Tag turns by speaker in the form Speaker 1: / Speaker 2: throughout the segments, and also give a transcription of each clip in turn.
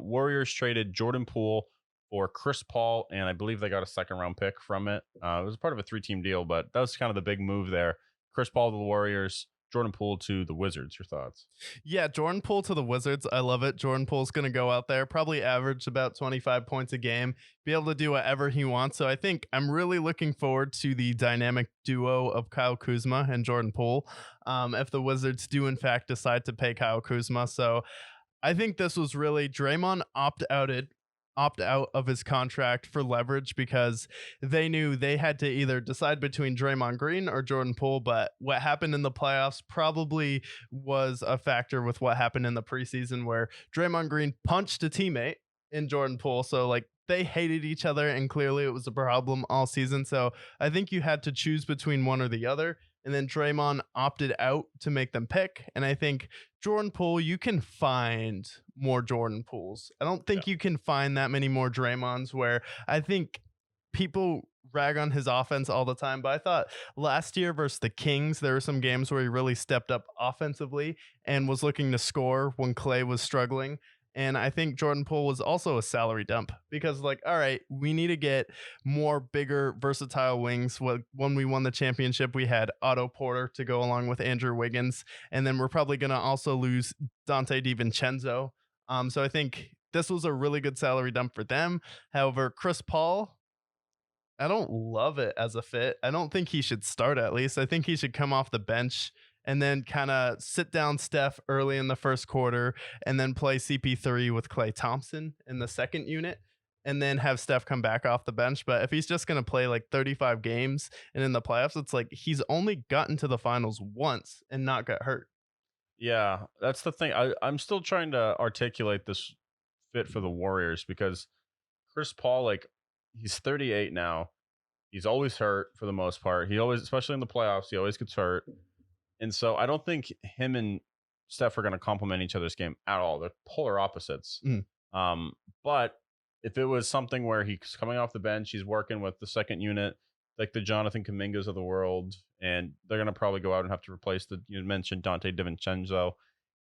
Speaker 1: Warriors traded Jordan Poole for Chris Paul, and I believe they got a second round pick from it. It was part of a 3-team deal, but that was kind of the big move there. Chris Paul to the Warriors, Jordan Poole to the Wizards. Your thoughts?
Speaker 2: Yeah, Jordan Poole to the Wizards. I love it. Jordan Poole's going to go out there, probably average about 25 points a game, be able to do whatever he wants. So I think I'm really looking forward to the dynamic duo of Kyle Kuzma and Jordan Poole if the Wizards do, in fact, decide to pay Kyle Kuzma. So I think this was really Draymond opt out of his contract for leverage because they knew they had to either decide between Draymond Green or Jordan Poole. But what happened in the playoffs probably was a factor with what happened in the preseason where Draymond Green punched a teammate in Jordan Poole. So like they hated each other and clearly it was a problem all season. So I think you had to choose between one or the other. And then Draymond opted out to make them pick. And I think Jordan Poole, you can find more Jordan Pooles. I don't think you can find that many more Draymonds where I think people rag on his offense all the time. But I thought last year versus the Kings, there were some games where he really stepped up offensively and was looking to score when Clay was struggling. And I think Jordan Poole was also a salary dump because, like, all right, we need to get more bigger, versatile wings. When we won the championship, we had Otto Porter to go along with Andrew Wiggins. And then we're probably going to also lose Dante DiVincenzo. So I think this was a really good salary dump for them. However, Chris Paul, I don't love it as a fit. I don't think he should start at least. I think he should come off the bench and then kind of sit down Steph early in the first quarter and then play CP3 with Klay Thompson in the second unit and then have Steph come back off the bench. But if he's just going to play like 35 games and in the playoffs, it's like he's only gotten to the finals once and not got hurt.
Speaker 1: Yeah, that's the thing. I'm still trying to articulate this fit for the Warriors because Chris Paul, like, he's 38 now. He's always hurt for the most part. He always, especially in the playoffs, he always gets hurt. And so I don't think him and Steph are going to complement each other's game at all. They're polar opposites. But if it was something where he's coming off the bench, he's working with the second unit, like the Jonathan Kumingas of the world, and they're going to probably go out and have to replace you mentioned Dante DiVincenzo,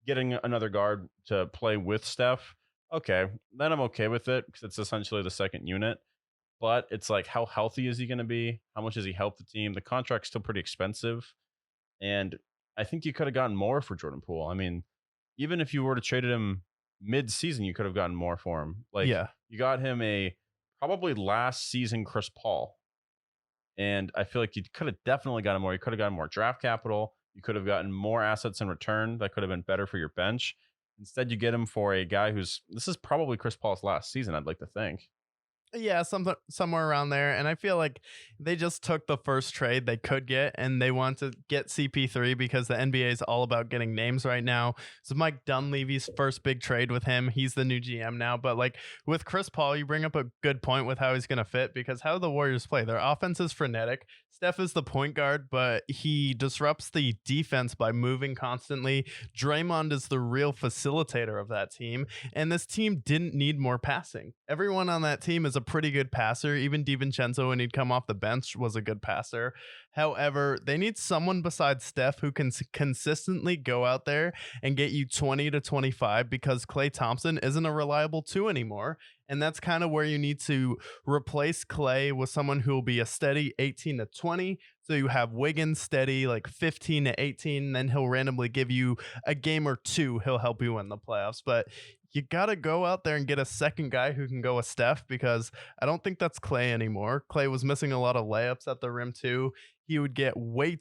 Speaker 1: getting another guard to play with Steph. Okay, then I'm okay with it because it's essentially the second unit. But it's like, how healthy is he going to be? How much does he help the team? The contract's still pretty expensive. And I think you could have gotten more for Jordan Poole. I mean, even if you were to trade him mid-season, you could have gotten more for him. Like, you got him a probably last season Chris Paul. And I feel like you could have definitely gotten more. You could have gotten more draft capital. You could have gotten more assets in return that could have been better for your bench. Instead, you get him for a guy this is probably Chris Paul's last season, I'd like to think.
Speaker 2: Yeah, somewhere around there. And I feel like they just took the first trade they could get and they want to get CP3 because the NBA is all about getting names right now. So Mike Dunleavy's first big trade with him. He's the new GM now. But like with Chris Paul, you bring up a good point with how he's going to fit because how the Warriors play, their offense is frenetic. Steph is the point guard, but he disrupts the defense by moving constantly. Draymond is the real facilitator of that team. And this team didn't need more passing. Everyone on that team is a pretty good passer. Even DiVincenzo, when he'd come off the bench, was a good passer. However, they need someone besides Steph who can consistently go out there and get you 20 to 25 because Klay Thompson isn't a reliable 2 anymore. And that's kind of where you need to replace Klay with someone who will be a steady 18 to 20. So you have Wiggins steady like 15 to 18. Then he'll randomly give you a game or two. He'll help you win the playoffs. But you got to go out there and get a second guy who can go with Steph because I don't think that's Klay anymore. Klay was missing a lot of layups at the rim too. He would get way